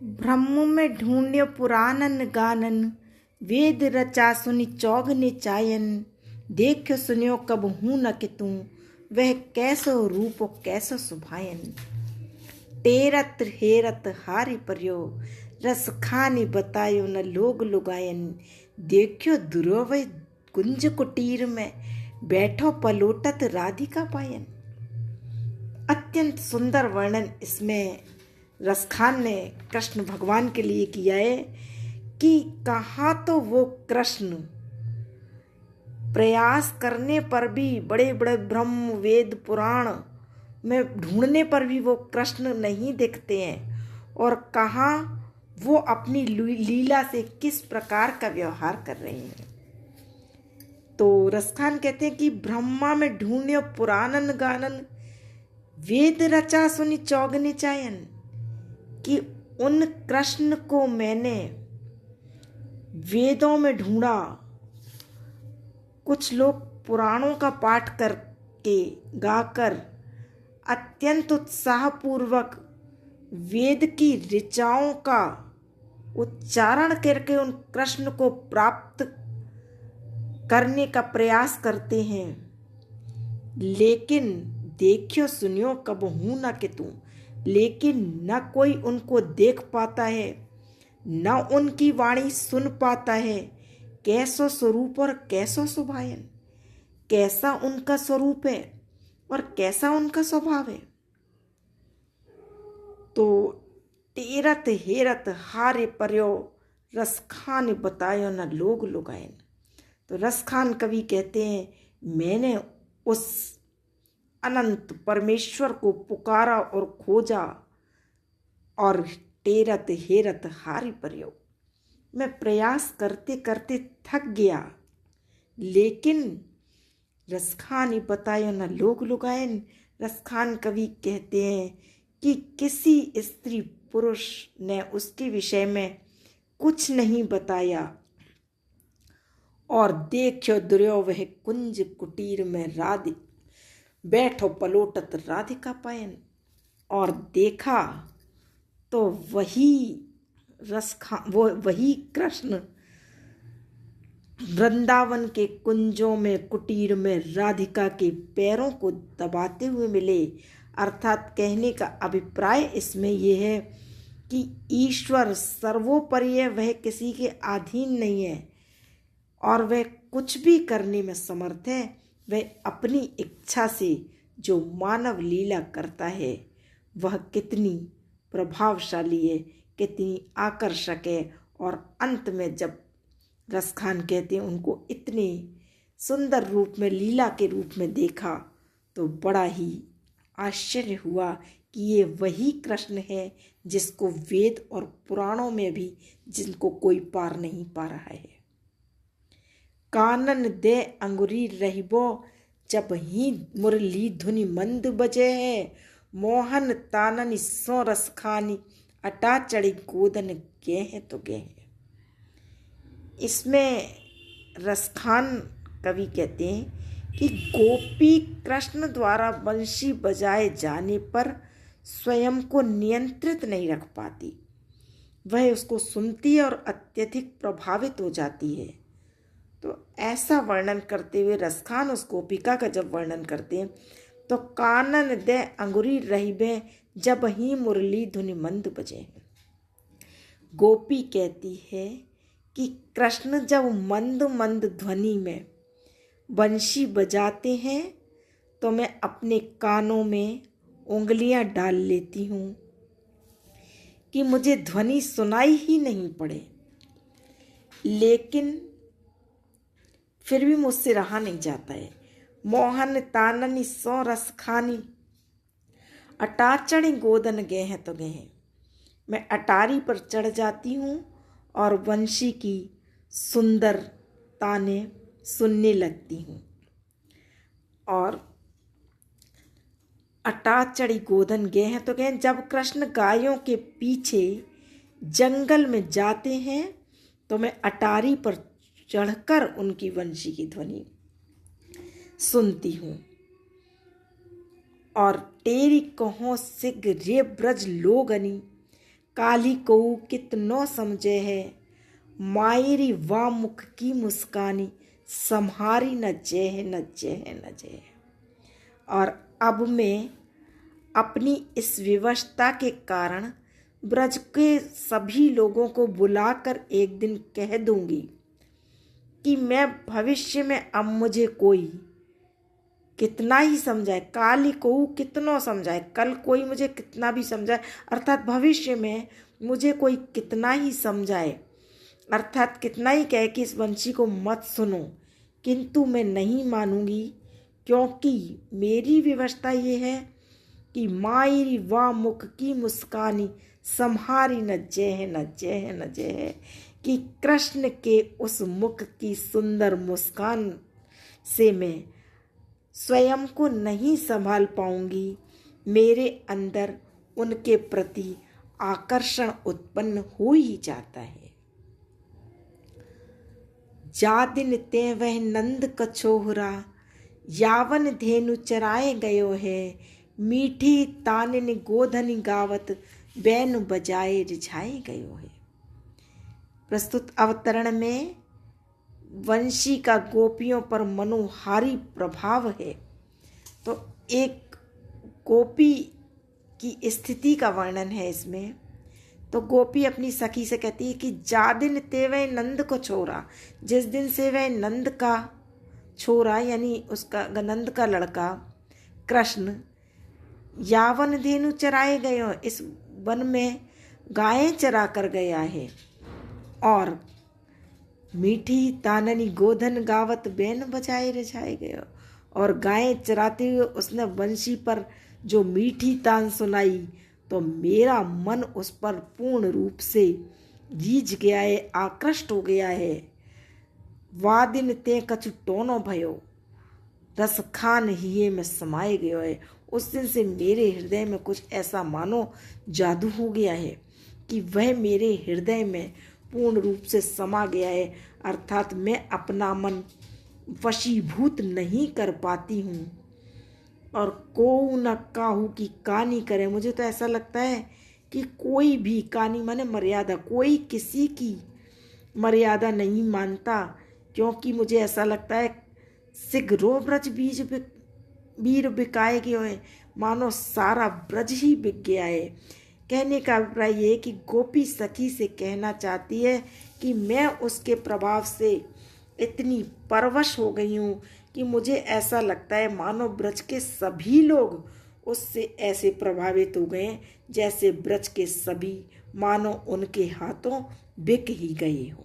ब्रह्म में ढूंढ्यो पुराणन गानन, वेद रचा सुनि चौगने चायन। देखो सुनियो कब हूँ न कि तू, वह कैसो रूप कैसो सुभायन। टेरत हेरत हारि पर्यो, रस खानी बतायो न लोग लुगायन। देखो दुर्वय कुंज कुटीर में, बैठो पलोटत राधिका पायन। अत्यंत सुंदर वर्णन इसमें रसखान ने कृष्ण भगवान के लिए किया है कि कहा तो वो कृष्ण प्रयास करने पर भी, बड़े बड़े ब्रह्म वेद पुराण में ढूंढने पर भी वो कृष्ण नहीं दिखते हैं, और कहा वो अपनी लीला से किस प्रकार का व्यवहार कर रहे हैं। तो रसखान कहते हैं कि ब्रह्मा में ढूंढ्यो पुराणन गानन, वेद रचा सुनि चौगने चायन, कि उन कृष्ण को मैंने वेदों में ढूंढा। कुछ लोग पुराणों का पाठ करके गाकर अत्यंत उत्साहपूर्वक वेद की ऋचाओं का उच्चारण करके उन कृष्ण को प्राप्त करने का प्रयास करते हैं, लेकिन देखियो सुनियो कब हूँ न कि तू, लेकिन न कोई उनको देख पाता है, न उनकी वाणी सुन पाता है। कैसो स्वरूप और कैसो सुभायन, कैसा उनका स्वरूप है और कैसा उनका स्वभाव है। तो टेरत हेरत हारे पर्यो, रसखान बतायो न लोग लुगायन। तो रसखान कवि कहते हैं, मैंने उस अनंत परमेश्वर को पुकारा और खोजा, और टेरत हेरत हारि पर्यो, मैं प्रयास करते करते थक गया, लेकिन रसखान बतायो न लोग लुगायन। रसखान कवि कहते हैं कि किसी स्त्री पुरुष ने उसके विषय में कुछ नहीं बताया। और देखो दुर्यो वह कुंज कुटीर में राधि, बैठो पलोटत राधिका पायन। और देखा तो वही कृष्ण वृंदावन के कुंजों में कुटीर में राधिका के पैरों को दबाते हुए मिले। अर्थात कहने का अभिप्राय इसमें यह है कि ईश्वर सर्वोपरि है, वह किसी के अधीन नहीं है और वह कुछ भी करने में समर्थ है। वह अपनी इच्छा से जो मानव लीला करता है वह कितनी प्रभावशाली है, कितनी आकर्षक है। और अंत में जब रसखान कहते हैं उनको इतने सुंदर रूप में, लीला के रूप में देखा, तो बड़ा ही आश्चर्य हुआ कि ये वही कृष्ण है जिसको वेद और पुराणों में भी जिनको कोई पार नहीं पा रहा है। कानन दे अंगुरी रहिबो, जब ही मुरली धुनि मंद बजे है। मोहन तानन सो रसखानी, अटा चढ़ी गोदन गे है तो गे है। इसमें रसखान कवि कहते हैं कि गोपी कृष्ण द्वारा बंशी बजाए जाने पर स्वयं को नियंत्रित नहीं रख पाती, वह उसको सुनती है और अत्यधिक प्रभावित हो जाती है। तो ऐसा वर्णन करते हुए रसखान उस गोपिका का जब वर्णन करते हैं, तो कानन दे अंगुरी रहिबे, जब ही मुरली धुनि मंद बजे। गोपी कहती है कि कृष्ण जब मंद मंद ध्वनि में बंशी बजाते हैं तो मैं अपने कानों में उंगलियां डाल लेती हूँ कि मुझे ध्वनि सुनाई ही नहीं पड़े, लेकिन फिर भी मुझसे रहा नहीं जाता है। मोहन ताननी सो रसखानी, अटाचणी गोदन गए हैं तो गए हैं। मैं अटारी पर चढ़ जाती हूँ और वंशी की सुंदर ताने सुनने लगती हूँ। और अटाचड़ी गोदन गए हैं तो गए। जब कृष्ण गायों के पीछे जंगल में जाते हैं तो मैं अटारी पर चढ़कर उनकी वंशी की ध्वनि सुनती हूँ। और तेरी कहो सिग रे ब्रज लोगनी, काली को कितनो समझे है, मायरी वा मुख की मुस्कानी, सम्हारी न जेह न जेह न जेह। और अब मैं अपनी इस विवशता के कारण ब्रज के सभी लोगों को बुलाकर एक दिन कह दूंगी कि मैं भविष्य में अब मुझे कोई कितना ही समझाए, काली को कितनो समझाए, कल कोई मुझे कितना भी समझाए, अर्थात भविष्य में मुझे कोई कितना ही समझाए, अर्थात कितना ही कहे कि इस वंशी को मत सुनो, किंतु मैं नहीं मानूंगी, क्योंकि मेरी व्यवस्था ये है कि मायरी वा मुख की मुस्कानी, सम्हारी न जेह न जेह न जेह, कि कृष्ण के उस मुख की सुंदर मुस्कान से मैं स्वयं को नहीं संभाल पाऊंगी। मेरे अंदर उनके प्रति आकर्षण उत्पन्न हो ही जाता है। जा दिन ते वह नंद कछोहरा, यावन धेनु चराए गयो है, मीठी तानिन गोधन गावत, बैन बजाए रिझाए गयो है। प्रस्तुत अवतरण में वंशी का गोपियों पर मनोहारी प्रभाव है। तो एक गोपी की स्थिति का वर्णन है इसमें। तो गोपी अपनी सखी से कहती है कि जा दिन ते वह नंद को छोरा, जिस दिन से वह नंद का छोरा यानी उसका नंद का लड़का कृष्ण यावन धेनु चराए गए हो, इस वन में गायें चरा कर गया है, और मीठी ताननी गोधन गावत बैन बजाए रिझाए गए, और गायें चराते हुए उसने वंशी पर जो मीठी तान सुनाई, तो मेरा मन उस पर पूर्ण रूप से रीझ गया है, आकृष्ट हो गया है। वादिन ते कछु टोनो भयो, रस खान हिये में समाये गयो है। उस दिन से मेरे हृदय में कुछ ऐसा मानो जादू हो गया है कि वह मेरे हृदय में पूर्ण रूप से समा गया है, अर्थात मैं अपना मन वशीभूत नहीं कर पाती हूँ। और को न काहू की कानी करे, मुझे तो ऐसा लगता है कि कोई भी, कानी माने मर्यादा, कोई किसी की मर्यादा नहीं मानता, क्योंकि मुझे ऐसा लगता है शीघ्रो ब्रज बीज वीर बिकाए गए हैं, मानो सारा ब्रज ही बिक गया है। कहने का अभिप्राय ये कि गोपी सखी से कहना चाहती है कि मैं उसके प्रभाव से इतनी परवश हो गई हूँ कि मुझे ऐसा लगता है मानो ब्रज के सभी लोग उससे ऐसे प्रभावित हो गए जैसे ब्रज के सभी मानो उनके हाथों बिक ही गए हों।